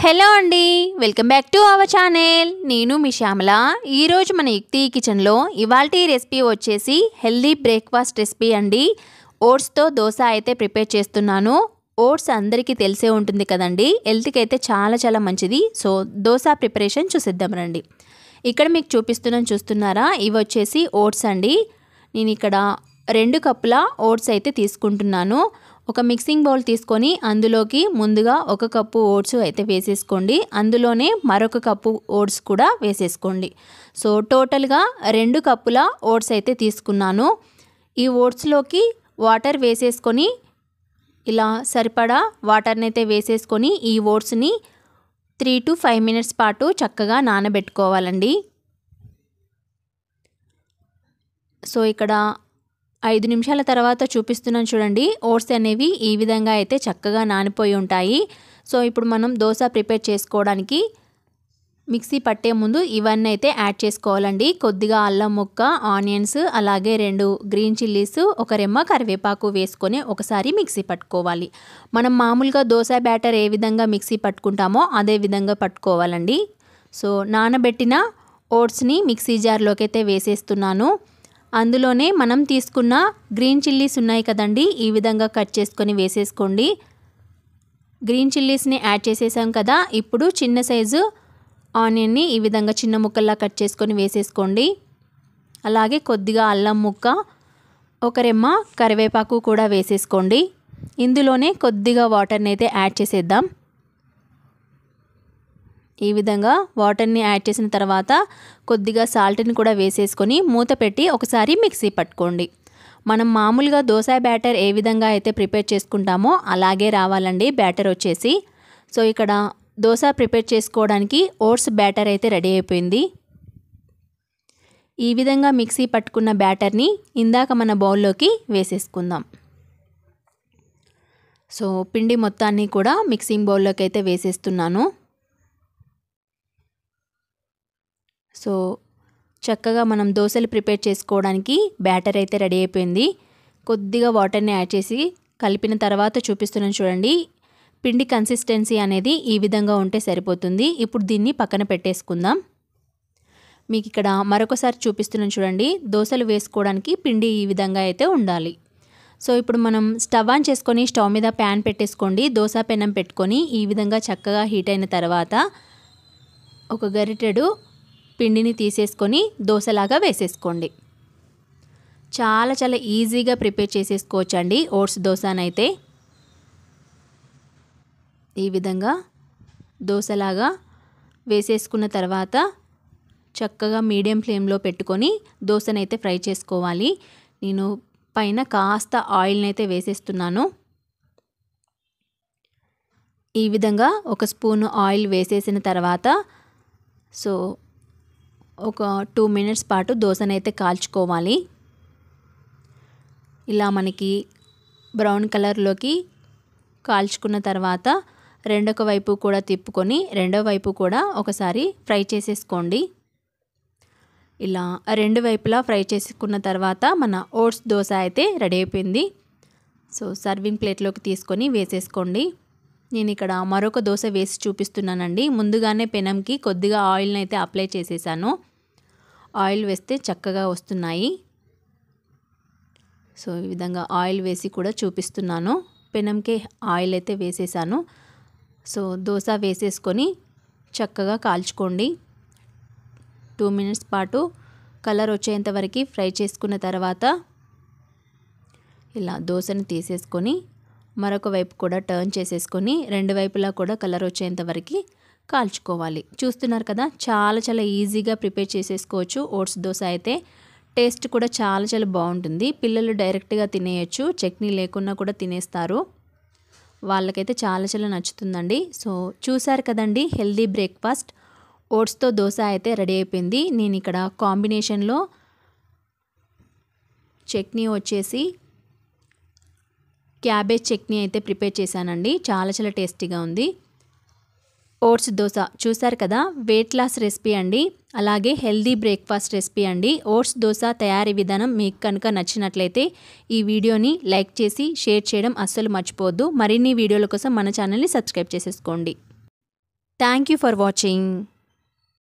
Hello అండి, welcome back to our channel. నేను మీ శ్యామల. ఈరోజు మన యుక్తి కిచెన్లో ఇవాల్టి రెసిపీ వచ్చేసి హెల్దీ బ్రేక్ఫాస్ట్ రెసిపీ అండి. ఓట్స్తో దోశ అయితే ప్రిపేర్ చేస్తున్నాను. ఓట్స్ అందరికీ తెలిసే ఉంటుంది కదండి, హెల్త్కి అయితే చాలా చాలా మంచిది. సో దోశ ప్రిపరేషన్ చూసిద్దాం రండి. ఇక్కడ మీకు చూస్తున్నారా, ఇవి వచ్చేసి ఓట్స్ అండి. నేను ఇక్కడ 2 కప్పుల ఓట్స్ అయితే తీసుకుంటున్నాను. ఒక మిక్సింగ్ బౌల్ తీసుకొని అందులోకి ముందుగా 1 కప్పు ఓట్స్ అయితే వేసేసుకోండి. అందులోనే మరొక కప్పు ఓట్స్ కూడా వేసేసుకోండి. సో టోటల్గా 2 కప్పుల ఓట్స్ అయితే తీసుకున్నాను. ఈ ఓట్స్లోకి వాటర్ వేసేసుకొని ఇలా సరిపడా వాటర్ని అయితే వేసేసుకొని ఈ ఓట్స్ని 3 to 5 మినిట్స్ పాటు చక్కగా నానబెట్టుకోవాలండి. సో ఇక్కడ 5 నిమిషాల తర్వాత చూపిస్తున్నాను చూడండి. ఓట్స్ అనేవి ఈ విధంగా అయితే చక్కగా నానిపోయి ఉంటాయి. సో ఇప్పుడు మనం దోశ ప్రిపేర్ చేసుకోవడానికి మిక్సీ పట్టే ముందు ఇవన్నీ అయితే యాడ్ చేసుకోవాలండి. కొద్దిగా అల్లం ముక్క, ఆనియన్స్, అలాగే 2 గ్రీన్ చిల్లీస్, ఒక రెమ్మ కరివేపాకు వేసుకొని ఒకసారి మిక్సీ పట్టుకోవాలి. మనం మామూలుగా దోశ బ్యాటర్ ఏ విధంగా మిక్సీ పట్టుకుంటామో అదే విధంగా పట్టుకోవాలండి. సో నానబెట్టిన ఓట్స్ని మిక్సీ జార్లోకి అయితే వేసేస్తున్నాను. అందులోనే మనం తీసుకున్న గ్రీన్ చిల్లీస్ ఉన్నాయి కదండి, ఈ విధంగా కట్ చేసుకొని వేసేసుకోండి. గ్రీన్ చిల్లీస్ని యాడ్ చేసేసాం కదా, ఇప్పుడు చిన్న సైజు ఆనియన్ని ఈ విధంగా చిన్న ముక్కల్లా కట్ చేసుకొని వేసేసుకోండి. అలాగే కొద్దిగా అల్లం ముక్క, ఒక రెమ్మ కరివేపాకు కూడా వేసేసుకోండి. ఇందులోనే కొద్దిగా వాటర్ని అయితే యాడ్ చేసేద్దాం. ఈ విధంగా వాటర్ని యాడ్ చేసిన తర్వాత కొద్దిగా సాల్ట్ని కూడా వేసేసుకొని మూత పెట్టి ఒకసారి మిక్సీ పట్టుకోండి. మనం మామూలుగా దోశ బ్యాటర్ ఏ విధంగా అయితే ప్రిపేర్ చేసుకుంటామో అలాగే రావాలండి బ్యాటర్ వచ్చేసి. సో ఇక్కడ దోశ ప్రిపేర్ చేసుకోవడానికి ఓట్స్ బ్యాటర్ అయితే రెడీ అయిపోయింది. ఈ విధంగా మిక్సీ పట్టుకున్న బ్యాటర్ని ఇందాక మన బౌల్లోకి వేసేసుకుందాం. సో పిండి మొత్తాన్ని కూడా మిక్సింగ్ బౌల్లోకి అయితే వేసేస్తున్నాను. సో చక్కగా మనం దోశలు ప్రిపేర్ చేసుకోవడానికి బ్యాటర్ అయితే రెడీ అయిపోయింది. కొద్దిగా వాటర్ని యాడ్ చేసి కలిపిన తర్వాత చూపిస్తున్నాను చూడండి. పిండి కన్సిస్టెన్సీ అనేది ఈ విధంగా ఉంటే సరిపోతుంది. ఇప్పుడు దీన్ని పక్కన పెట్టేసుకుందాం. మీకు ఇక్కడ మరొకసారి చూపిస్తున్నాను చూడండి. దోశలు వేసుకోవడానికి పిండి ఈ విధంగా అయితే ఉండాలి. సో ఇప్పుడు మనం స్టవ్ ఆన్ చేసుకొని స్టవ్ మీద ప్యాన్ పెట్టేసుకోండి. దోశ పెనం పెట్టుకొని ఈ విధంగా చక్కగా హీట్ అయిన తర్వాత ఒక గరిటెడు పిండిని తీసేసుకొని దోశలాగా వేసేసుకోండి. చాలా చాలా ఈజీగా ప్రిపేర్ చేసేసుకోవచ్చు అండి ఓట్స్ దోశనైతే. ఈ విధంగా దోశలాగా వేసేసుకున్న తర్వాత చక్కగా మీడియం ఫ్లేమ్లో పెట్టుకొని దోశనైతే ఫ్రై చేసుకోవాలి. నేను పైన కాస్త ఆయిల్ని అయితే వేసేస్తున్నాను. ఈ విధంగా 1 స్పూన్ ఆయిల్ వేసేసిన తర్వాత సో ఒక 2 మినిట్స్ పాటు దోశనైతే కాల్చుకోవాలి. ఇలా మనకి బ్రౌన్ కలర్లోకి కాల్చుకున్న తర్వాత రెండొక వైపు కూడా తిప్పుకొని రెండో వైపు కూడా ఒకసారి ఫ్రై చేసేసుకోండి. ఇలా 2 వైపులా ఫ్రై చేసుకున్న తర్వాత మన ఓట్స్ దోశ అయితే రెడీ అయిపోయింది. సో సర్వింగ్ ప్లేట్లోకి తీసుకొని వేసేసుకోండి. నేను ఇక్కడ మరొక దోశ వేసి చూపిస్తున్నానండి. ముందుగానే పెనంకి కొద్దిగా ఆయిల్ని అయితే అప్లై చేసేసాను. ఆయిల్ వేస్తే చక్కగా వస్తున్నాయి. సో ఈ విధంగా ఆయిల్ వేసి కూడా చూపిస్తున్నాను. పెనంకే ఆయిల్ అయితే వేసేసాను. సో దోశ వేసేసుకొని చక్కగా కాల్చుకోండి. 2 మినిట్స్ పాటు కలర్ వచ్చేంత వరకు ఫ్రై చేసుకున్న తర్వాత ఇలా దోశని తీసేసుకొని మరొక వైపు కూడా టర్న్ చేసేసుకొని 2 వైపులా కూడా కలర్ వచ్చేంత వరకు కాల్చుకోవాలి. చూస్తున్నారు కదా, చాలా చాలా ఈజీగా ప్రిపేర్ చేసేసుకోవచ్చు ఓట్స్ దోశ అయితే. టేస్ట్ కూడా చాలా చాలా బాగుంటుంది. పిల్లలు డైరెక్ట్గా తినేయచ్చు, చట్నీ లేకున్నా కూడా తినేస్తారు. వాళ్ళకైతే చాలా చాలా నచ్చుతుందండి. సో చూసారు కదండి, హెల్దీ బ్రేక్ఫాస్ట్ ఓట్స్తో దోశ అయితే రెడీ అయిపోయింది. నేను ఇక్కడ కాంబినేషన్లో చట్నీ వచ్చేసి క్యాబేజ్ చట్నీ అయితే ప్రిపేర్ చేశానండి. చాలా చాలా టేస్టీగా ఉంది. ఓట్స్ దోశ చూసారు కదా, వెయిట్ లాస్ రెసిపీ అండి, అలాగే హెల్దీ బ్రేక్ఫాస్ట్ రెసిపీ అండి. ఓట్స్ దోశ తయారీ విధానం మీకు కనుక నచ్చినట్లయితే ఈ వీడియోని లైక్ చేసి షేర్ చేయడం అస్సలు మర్చిపోవద్దు. మరిన్ని వీడియోల కోసం మన ఛానల్ని సబ్స్క్రైబ్ చేసేసుకోండి. Thank you for watching.